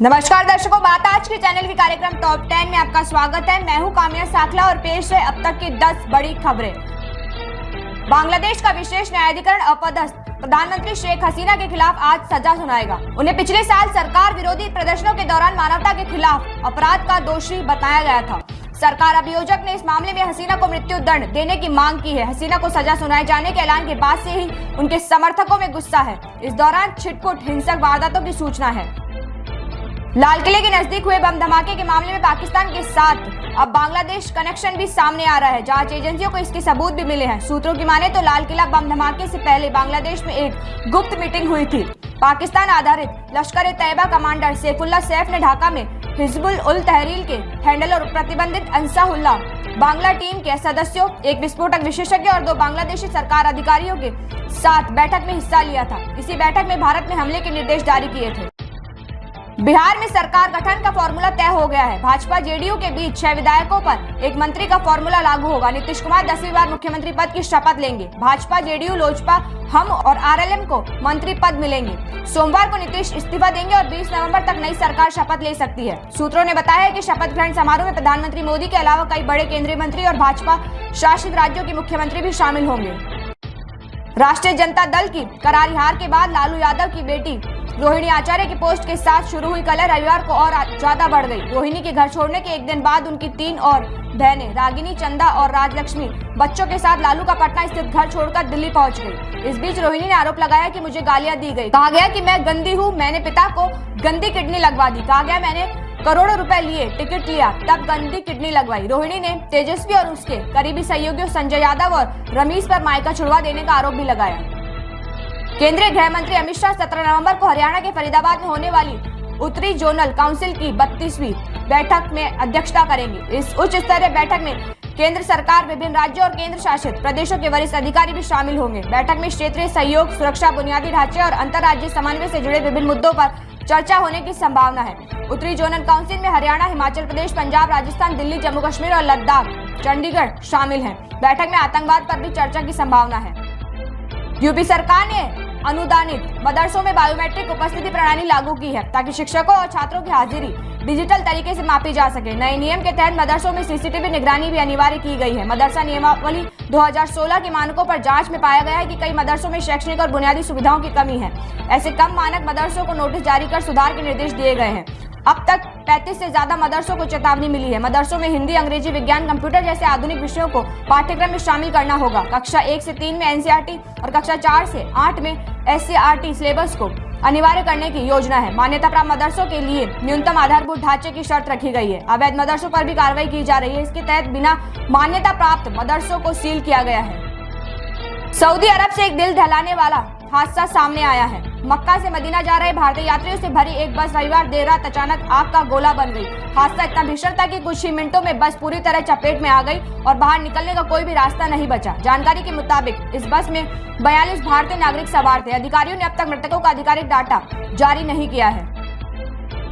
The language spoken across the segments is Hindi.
नमस्कार दर्शकों, बात आज के चैनल के कार्यक्रम टॉप 10 में आपका स्वागत है। मैं हूं कामिया साखला और पेश है अब तक की 10 बड़ी खबरें। बांग्लादेश का विशेष न्यायाधिकरण अपदस्थ प्रधानमंत्री शेख हसीना के खिलाफ आज सजा सुनाएगा। उन्हें पिछले साल सरकार विरोधी प्रदर्शनों के दौरान मानवता के खिलाफ अपराध का दोषी बताया गया था। सरकार अभियोजक ने इस मामले में हसीना को मृत्यु दंड देने की मांग की है। हसीना को सजा सुनाए जाने के ऐलान के बाद से ही उनके समर्थकों में गुस्सा है। इस दौरान छिटपुट हिंसक वारदातों की सूचना है। लाल किले के नजदीक हुए बम धमाके के मामले में पाकिस्तान के साथ अब बांग्लादेश कनेक्शन भी सामने आ रहा है। जांच एजेंसियों को इसके सबूत भी मिले हैं। सूत्रों की माने तो लाल किला बम धमाके से पहले बांग्लादेश में एक गुप्त मीटिंग हुई थी। पाकिस्तान आधारित लश्कर-ए-तैयबा कमांडर सैफुल्लाह सैफ ने ढाका में हिजबुल उल तहरीर के हैंडल और प्रतिबंधित अंसारुल्लाह बांग्ला टीम के सदस्यों, एक विस्फोटक विशेषज्ञ और 2 बांग्लादेशी सरकार अधिकारियों के साथ बैठक में हिस्सा लिया था। इसी बैठक में भारत में हमले के निर्देश जारी किए थे। बिहार में सरकार गठन का फॉर्मूला तय हो गया है। भाजपा जेडीयू के बीच 6 विधायकों पर एक मंत्री का फॉर्मूला लागू होगा। नीतीश कुमार 10वीं बार मुख्यमंत्री पद की शपथ लेंगे। भाजपा, जेडीयू, लोजपा, हम और आरएलएम को मंत्री पद मिलेंगे। सोमवार को नीतीश इस्तीफा देंगे और 20 नवंबर तक नई सरकार शपथ ले सकती है। सूत्रों ने बताया है कि शपथ ग्रहण समारोह में प्रधानमंत्री मोदी के अलावा कई बड़े केंद्रीय मंत्री और भाजपा शासित राज्यों के मुख्यमंत्री भी शामिल होंगे। राष्ट्रीय जनता दल की करारी हार के बाद लालू यादव की बेटी रोहिणी आचार्य की पोस्ट के साथ शुरू हुई कलह रविवार को और ज्यादा बढ़ गई। रोहिणी के घर छोड़ने के एक दिन बाद उनकी 3 और बहनें रागिनी, चंदा और राजलक्ष्मी बच्चों के साथ लालू का पटना स्थित घर छोड़कर दिल्ली पहुंच गई। इस बीच रोहिणी ने आरोप लगाया कि मुझे गालियां दी गई। कहा गया कि मैं गंदी हूं, मैंने पिता को गंदी किडनी लगवा दी। कहा गया मैंने करोड़ों रुपए लिए, टिकट लिया, तब गंदी किडनी लगवाई। रोहिणी ने तेजस्वी और उसके करीबी सहयोगियों संजय यादव और रमेश पर मायका छुड़वा देने का आरोप भी लगाया। केंद्रीय गृह मंत्री अमित शाह 17 नवंबर को हरियाणा के फरीदाबाद में होने वाली उत्तरी जोनल काउंसिल की 32वीं बैठक में अध्यक्षता करेंगे। इस उच्च स्तरीय बैठक में केंद्र सरकार, विभिन्न राज्यों और केंद्र शासित प्रदेशों के वरिष्ठ अधिकारी भी शामिल होंगे। बैठक में क्षेत्रीय सहयोग, सुरक्षा, बुनियादी ढांचे और अंतर्राज्यीय समन्वय से जुड़े विभिन्न मुद्दों पर चर्चा होने की संभावना है। उत्तरी जोनल काउंसिल में हरियाणा, हिमाचल प्रदेश, पंजाब, राजस्थान, दिल्ली, जम्मू कश्मीर और लद्दाख, चंडीगढ़ शामिल हैं। बैठक में आतंकवाद पर भी चर्चा की संभावना है। यूपी सरकार ने अनुदानित मदरसों में बायोमेट्रिक उपस्थिति प्रणाली लागू की है ताकि शिक्षकों और छात्रों की हाजिरी डिजिटल तरीके से मापी जा सके। नए नियम के तहत मदरसों में सीसीटीवी निगरानी भी अनिवार्य की गई है। मदरसा नियमावली 2016 के मानकों पर जांच में पाया गया है कि कई मदरसों में शैक्षणिक और बुनियादी सुविधाओं की कमी है। ऐसे कम मानक मदरसों को नोटिस जारी कर सुधार के निर्देश दिए गए हैं। अब तक 35 से ज्यादा मदरसों को चेतावनी मिली है। मदरसों में हिंदी, अंग्रेजी, विज्ञान, कंप्यूटर जैसे आधुनिक विषयों को पाठ्यक्रम में शामिल करना होगा। कक्षा 1 से 3 में एनसीईआरटी और कक्षा 4 से 8 में एससीईआरटी सिलेबस को अनिवार्य करने की योजना है। मान्यता प्राप्त मदरसों के लिए न्यूनतम आधारभूत ढांचे की शर्त रखी गई है। अवैध मदरसों पर भी कार्रवाई की जा रही है। इसके तहत बिना मान्यता प्राप्त मदरसों को सील किया गया है। सऊदी अरब से एक दिल दहलाने वाला हादसा सामने आया है। मक्का से मदीना जा रहे भारतीय यात्रियों से भरी एक बस रविवार देर रात अचानक आग का गोला बन गई। हादसा इतना भीषण था कि कुछ ही मिनटों में बस पूरी तरह चपेट में आ गई और बाहर निकलने का कोई भी रास्ता नहीं बचा। जानकारी के मुताबिक इस बस में 42 भारतीय नागरिक सवार थे। अधिकारियों ने अब तक मृतकों का आधिकारिक डाटा जारी नहीं किया है।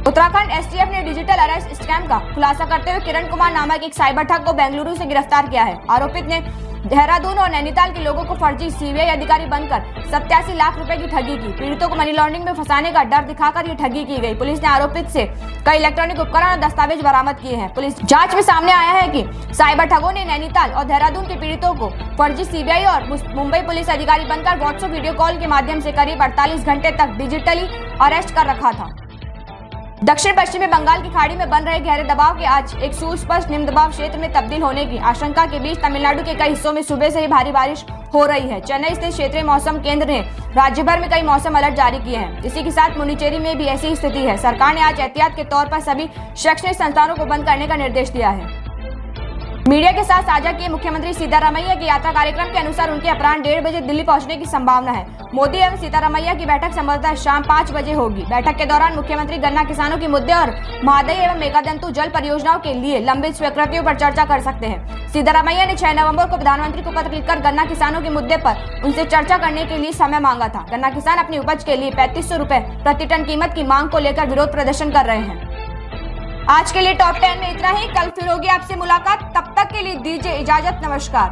उत्तराखंड एसटीएफ ने डिजिटल अरेस्ट स्कैम का खुलासा करते हुए किरण कुमार नामक एक साइबर ठग को बेंगलुरु से गिरफ्तार किया है। आरोपित ने देहरादून और नैनीताल के लोगों को फर्जी सीबीआई अधिकारी बनकर 87 लाख रुपए की ठगी की। पीड़ितों को मनी लॉन्ड्रिंग में फंसाने का डर दिखाकर ये ठगी की गई। पुलिस ने आरोपित से कई इलेक्ट्रॉनिक उपकरण और दस्तावेज बरामद किए हैं। पुलिस जांच में सामने आया है कि साइबर ठगों ने नैनीताल और देहरादून के पीड़ितों को फर्जी सीबीआई और मुंबई पुलिस अधिकारी बनकर व्हाट्सएप वीडियो कॉल के माध्यम से करीब 48 घंटे तक डिजिटली अरेस्ट कर रखा था। दक्षिण पश्चिमी बंगाल की खाड़ी में बन रहे गहरे दबाव के आज एक सुस्पष्ट निम्न दबाव क्षेत्र में तब्दील होने की आशंका के बीच तमिलनाडु के कई हिस्सों में सुबह से ही भारी बारिश हो रही है। चेन्नई स्थित क्षेत्रीय मौसम केंद्र ने राज्य भर में कई मौसम अलर्ट जारी किए हैं। इसी के साथ पुडुचेरी में भी ऐसी स्थिति है। सरकार ने आज एहतियात के तौर पर सभी शैक्षणिक संस्थानों को बंद करने का निर्देश दिया है। मीडिया के साथ साझा किए मुख्यमंत्री सीतारमैया की यात्रा कार्यक्रम के अनुसार उनके अपराह्न 1:30 बजे दिल्ली पहुंचने की संभावना है। मोदी एवं सीतारमैया की बैठक संभवतः शाम 5 बजे होगी। बैठक के दौरान मुख्यमंत्री गन्ना किसानों के मुद्दे और महादई एवं मेघादंतु जल परियोजनाओं के लिए लंबित स्वीकृतियों पर चर्चा कर सकते हैं। सीतारमैया ने 6 नवंबर को प्रधानमंत्री को पत्र लिखकर गन्ना किसानों के मुद्दे पर उनसे चर्चा करने के लिए समय मांगा था। गन्ना किसान अपनी उपज के लिए 3500 रुपए प्रति टन कीमत की मांग को लेकर विरोध प्रदर्शन कर रहे हैं। आज के लिए टॉप 10 में इतना ही। कल फिर होगी आपसे मुलाकात। तब तक के लिए दीजिए इजाजत। नमस्कार।